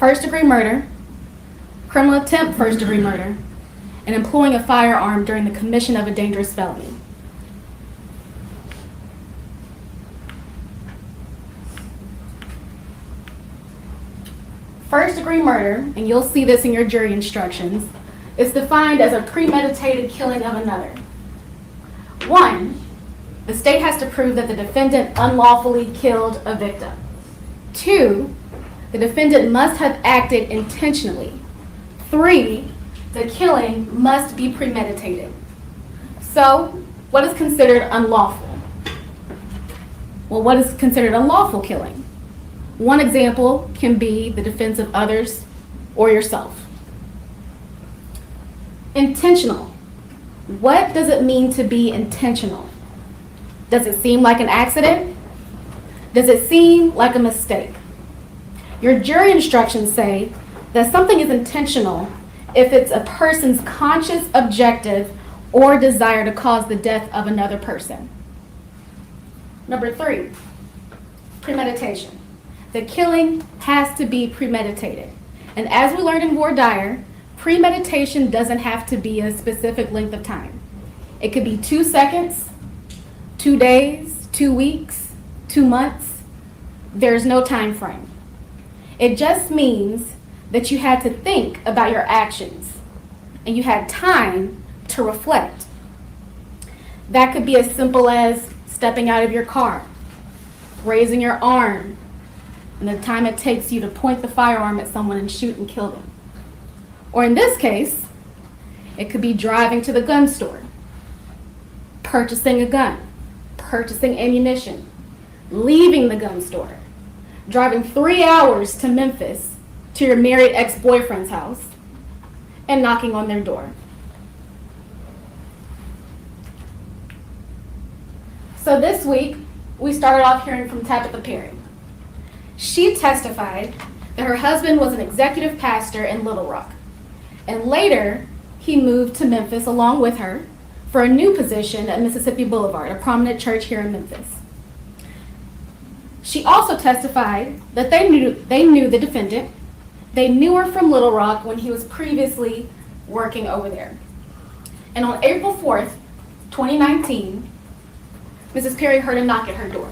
first-degree murder, criminal attempt first-degree murder, and employing a firearm during the commission of a dangerous felony. First-degree murder, and you'll see this in your jury instructions, is defined as a premeditated killing of another. 1, the state has to prove that the defendant unlawfully killed a victim. 2, the defendant must have acted intentionally. 3, the killing must be premeditated. So, what is considered unlawful? Well, what is considered unlawful killing? One example can be the defense of others or yourself. Intentional. What does it mean to be intentional? Does it seem like an accident? Does it seem like a mistake? Your jury instructions say that something is intentional if it's a person's conscious objective or desire to cause the death of another person. Number 3, premeditation. The killing has to be premeditated. And as we learned in voir dire, premeditation doesn't have to be a specific length of time. It could be 2 seconds, 2 days, 2 weeks, 2 months. There's no time frame. It just means that you had to think about your actions and you had time to reflect. That could be as simple as stepping out of your car, raising your arm, and the time it takes you to point the firearm at someone and shoot and kill them. Or in this case, it could be driving to the gun store, purchasing a gun, purchasing ammunition, leaving the gun store, driving 3 hours to Memphis to your married ex-boyfriend's house, and knocking on their door. So this week, we started off hearing from Tabitha Perry. She testified that her husband was an executive pastor in Little Rock, and later he moved to Memphis along with her for a new position at Mississippi Boulevard, a prominent church here in Memphis. She also testified that they knew the defendant. They knew her from Little Rock when he was previously working over there. And on April 4th, 2019, Mrs. Perry heard a knock at her door.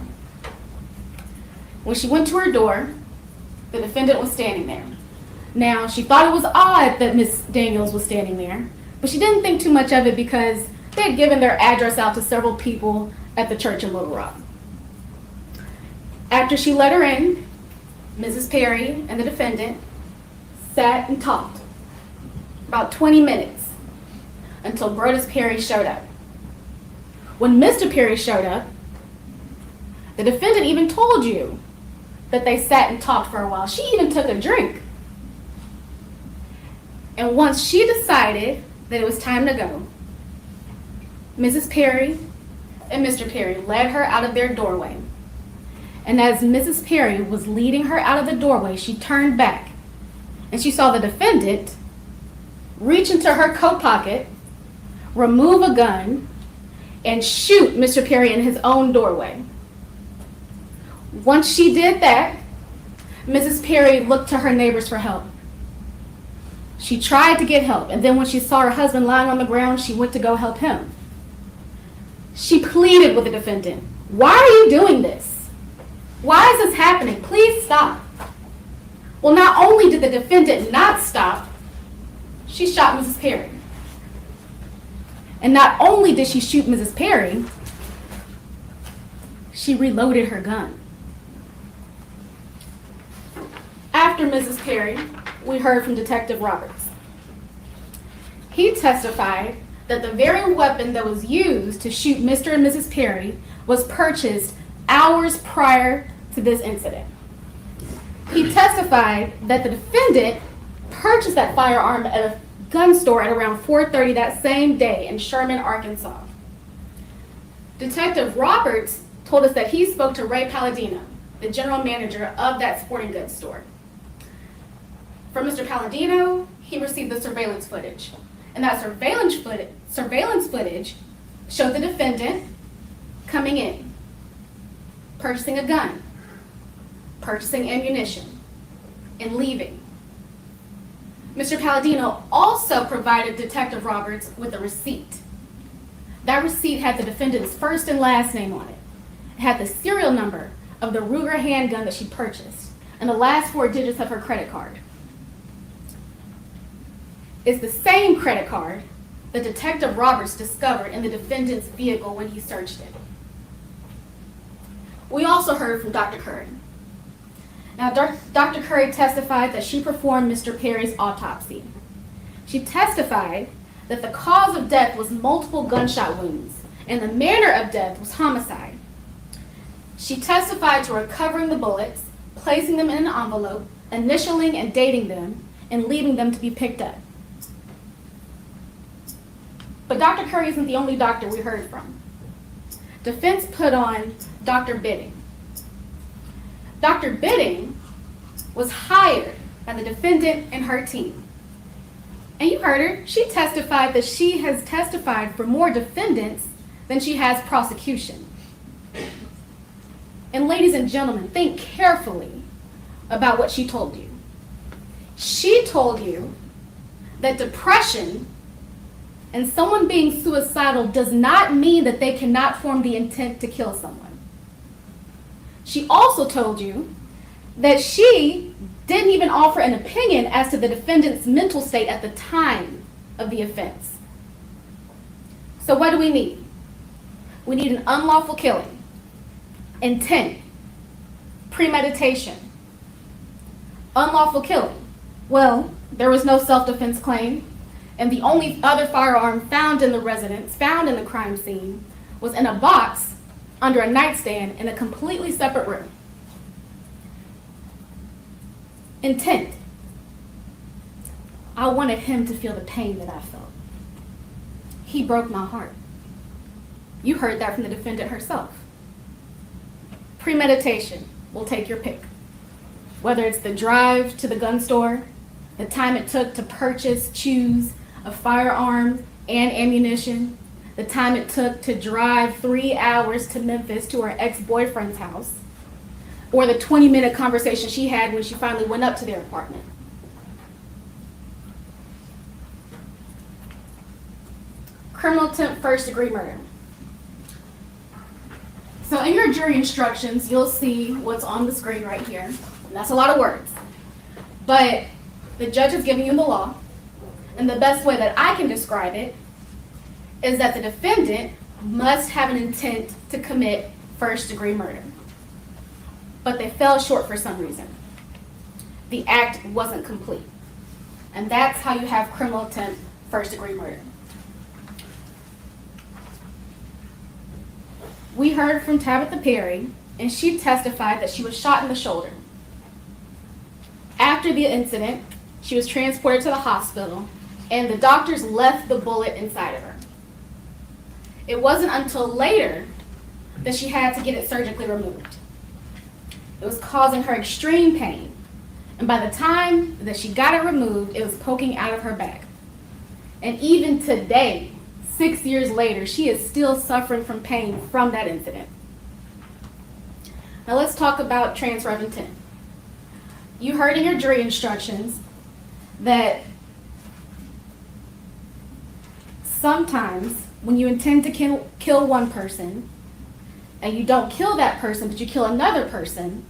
When she went to her door, the defendant was standing there. Now, she thought it was odd that Miss Daniels was standing there, but she didn't think too much of it because they had given their address out to several people at the church in Little Rock. After she let her in, Mrs. Perry and the defendant sat and talked about 20 minutes until Broadus Perry showed up. When Mr. Perry showed up, the defendant even told you that they sat and talked for a while. She even took a drink. And once she decided that it was time to go, Mrs. Perry and Mr. Perry led her out of their doorway. And as Mrs. Perry was leading her out of the doorway, she turned back and she saw the defendant reach into her coat pocket, remove a gun, and shoot Mr. Perry in his own doorway. Once she did that, Mrs. Perry looked to her neighbors for help. She tried to get help, and then when she saw her husband lying on the ground, she went to go help him. She pleaded with the defendant, "Why are you doing this? Why is this happening? Please stop." Well, not only did the defendant not stop, she shot Mrs. Perry. And not only did she shoot Mrs. Perry, she reloaded her gun. After Mrs. Perry, we heard from Detective Roberts. He testified that the very weapon that was used to shoot Mr. and Mrs. Perry was purchased hours prior to this incident. He testified that the defendant purchased that firearm at a gun store at around 4:30 that same day in Sherman, Arkansas. Detective Roberts told us that he spoke to Ray Palladino, the general manager of that sporting goods store. From Mr. Palladino, he received the surveillance footage. And that surveillance footage showed the defendant coming in, purchasing a gun, purchasing ammunition, and leaving. Mr. Palladino also provided Detective Roberts with a receipt. That receipt had the defendant's first and last name on it. It had the serial number of the Ruger handgun that she purchased and the last 4 digits of her credit card. It's the same credit card that Detective Roberts discovered in the defendant's vehicle when he searched it. We also heard from Dr. Curry. Now, Dr. Curry testified that she performed Mr. Perry's autopsy. She testified that the cause of death was multiple gunshot wounds and the manner of death was homicide. She testified to recovering the bullets, placing them in an envelope, initialing and dating them, and leaving them to be picked up. But Dr. Curry isn't the only doctor we heard from. Defense put on Dr. Bidding. Dr. Bidding was hired by the defendant and her team. And you heard her, she testified that she has testified for more defendants than she has prosecution. And ladies and gentlemen, think carefully about what she told you. She told you that depression and someone being suicidal does not mean that they cannot form the intent to kill someone. She also told you that she didn't even offer an opinion as to the defendant's mental state at the time of the offense. So what do we need? We need an unlawful killing, intent, premeditation. Unlawful killing. Well, there was no self-defense claim, and the only other firearm found in the residence, found in the crime scene, was in a box under a nightstand in a completely separate room. Intent. I wanted him to feel the pain that I felt. He broke my heart. You heard that from the defendant herself. Premeditation. We'll take your pick. Whether it's the drive to the gun store, the time it took to purchase, choose a firearm and ammunition, the time it took to drive 3 hours to Memphis to her ex-boyfriend's house, or the 20-minute conversation she had when she finally went up to their apartment. Criminal attempt first-degree murder. So in your jury instructions, you'll see what's on the screen right here. And that's a lot of words. But the judge is giving you the law, and the best way that I can describe it is that the defendant must have an intent to commit first-degree murder. But they fell short for some reason. The act wasn't complete. And that's how you have criminal attempt first-degree murder. We heard from Tabitha Perry, and she testified that she was shot in the shoulder. After the incident, she was transported to the hospital, and the doctors left the bullet inside of her. It wasn't until later that she had to get it surgically removed. It was causing her extreme pain, and by the time that she got it removed, it was poking out of her back. And even today, 6 years later, she is still suffering from pain from that incident. Now let's talk about transfer of intent. You heard in your jury instructions that sometimes when you intend to kill one person and you don't kill that person but you kill another person,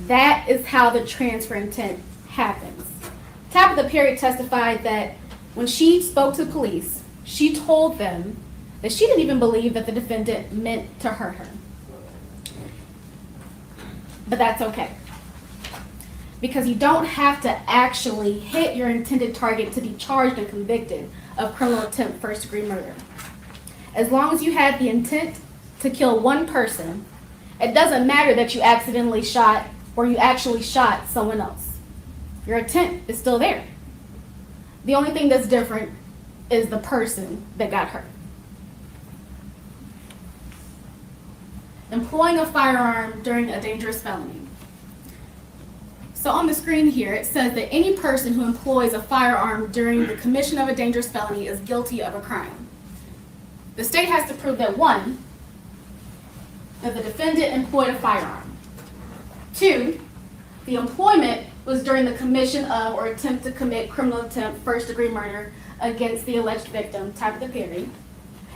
that is how the transfer intent happens. Tabitha Perry testified that when she spoke to police, she told them that she didn't even believe that the defendant meant to hurt her. But that's okay, because you don't have to actually hit your intended target to be charged and convicted of criminal attempt first-degree murder. As long as you had the intent to kill one person, it doesn't matter that you accidentally shot or you actually shot someone else. Your intent is still there. The only thing that's different is the person that got hurt. Employing a firearm during a dangerous felony. So on the screen here, it says that any person who employs a firearm during the commission of a dangerous felony is guilty of a crime. The state has to prove that 1, that the defendant employed a firearm. 2, the employment was during the commission of or attempt to commit criminal attempt first-degree murder against the alleged victim, Tabitha Perry.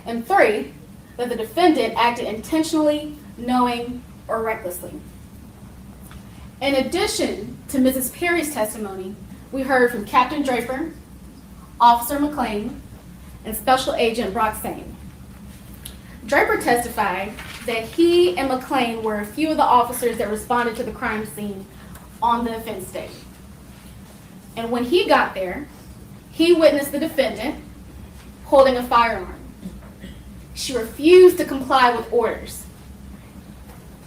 And 3, that the defendant acted intentionally, knowing, or recklessly. In addition to Mrs. Perry's testimony, we heard from Captain Draper, Officer McLean, and Special Agent Brock Sane. Draper testified that he and McLean were a few of the officers that responded to the crime scene on the offense day. And when he got there, he witnessed the defendant holding a firearm. She refused to comply with orders.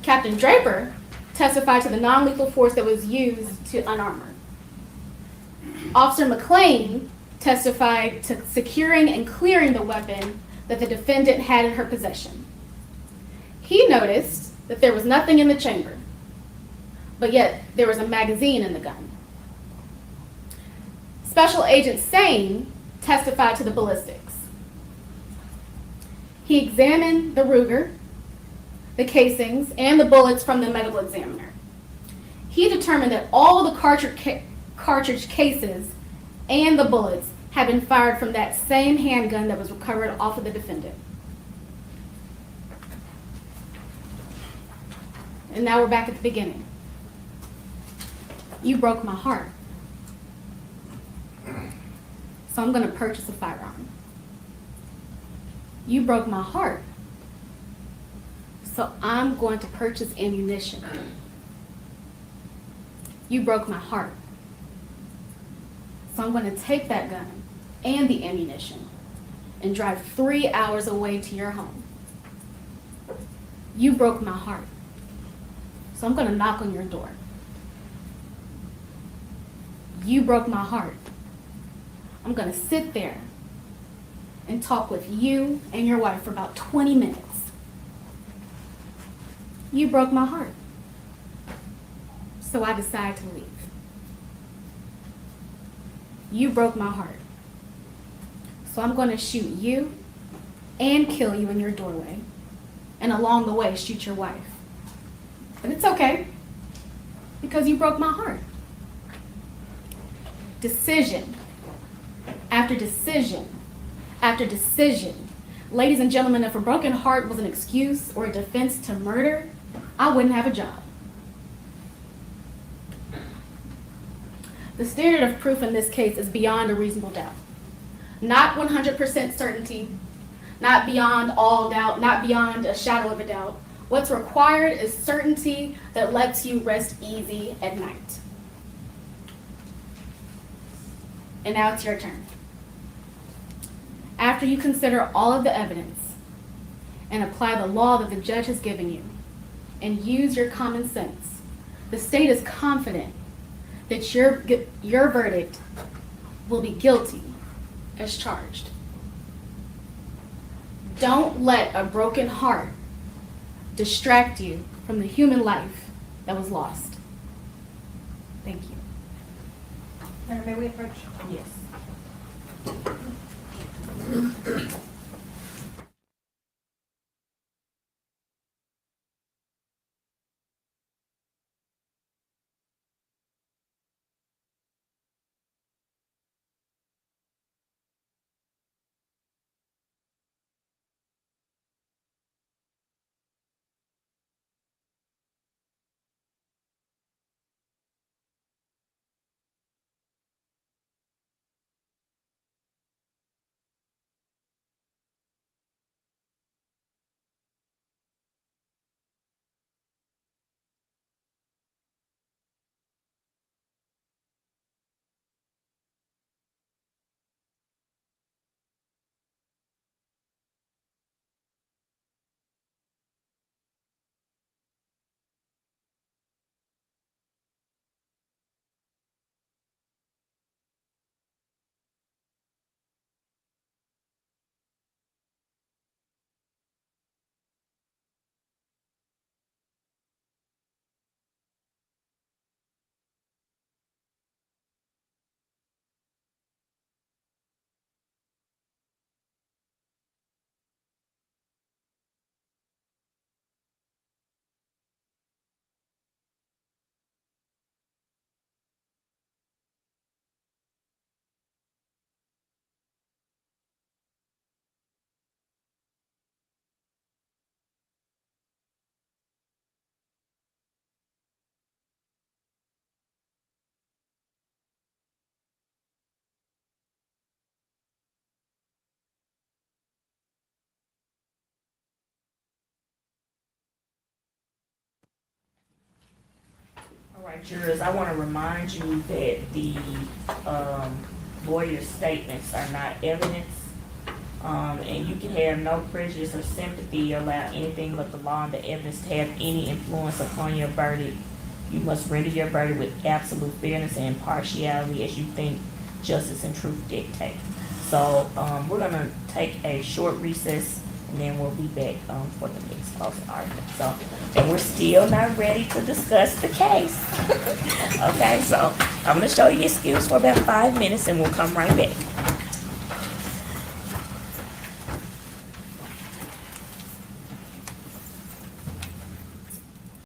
Captain Draper testified to the non-lethal force that was used to unarm her. Officer McLean testified to securing and clearing the weapon that the defendant had in her possession. He noticed that there was nothing in the chamber, but yet there was a magazine in the gun. Special Agent Sane testified to the ballistics. He examined the Ruger, the casings, and the bullets from the medical examiner. He determined that all the cartridge cases and the bullets had been fired from that same handgun that was recovered off of the defendant. And now we're back at the beginning. You broke my heart. So I'm going to purchase a firearm. You broke my heart. So I'm going to purchase ammunition. You broke my heart. So I'm going to take that gun and the ammunition and drive 3 hours away to your home. You broke my heart. So I'm going to knock on your door. You broke my heart. I'm going to sit there and talk with you and your wife for about 20 minutes. You broke my heart. So I decided to leave. You broke my heart. So I'm going to shoot you and kill you in your doorway, and along the way shoot your wife. And it's okay, because you broke my heart. Decision after decision after decision. Ladies and gentlemen, if a broken heart was an excuse or a defense to murder, I wouldn't have a job. The standard of proof in this case is beyond a reasonable doubt. Not 100% certainty, not beyond all doubt, not beyond a shadow of a doubt. What's required is certainty that lets you rest easy at night. And now it's your turn. After you consider all of the evidence and apply the law that the judge has given you and use your common sense, the state is confident that your verdict will be guilty as charged. Don't let a broken heart distract you from the human life that was lost. Thank you. Mayor, may we approach? Yes. right, jurors, I want to remind you that the lawyer's statements are not evidence. And you can have no prejudice or sympathy, allow anything but the law and the evidence to have any influence upon your verdict. You must render your verdict with absolute fairness and impartiality as you think justice and truth dictate. So, we're gonna take a short recess and then we'll be back, for the next closing argument. So, and we're still not ready to discuss the case. Okay, so I'm gonna show you the skills for about 5 minutes and we'll come right back.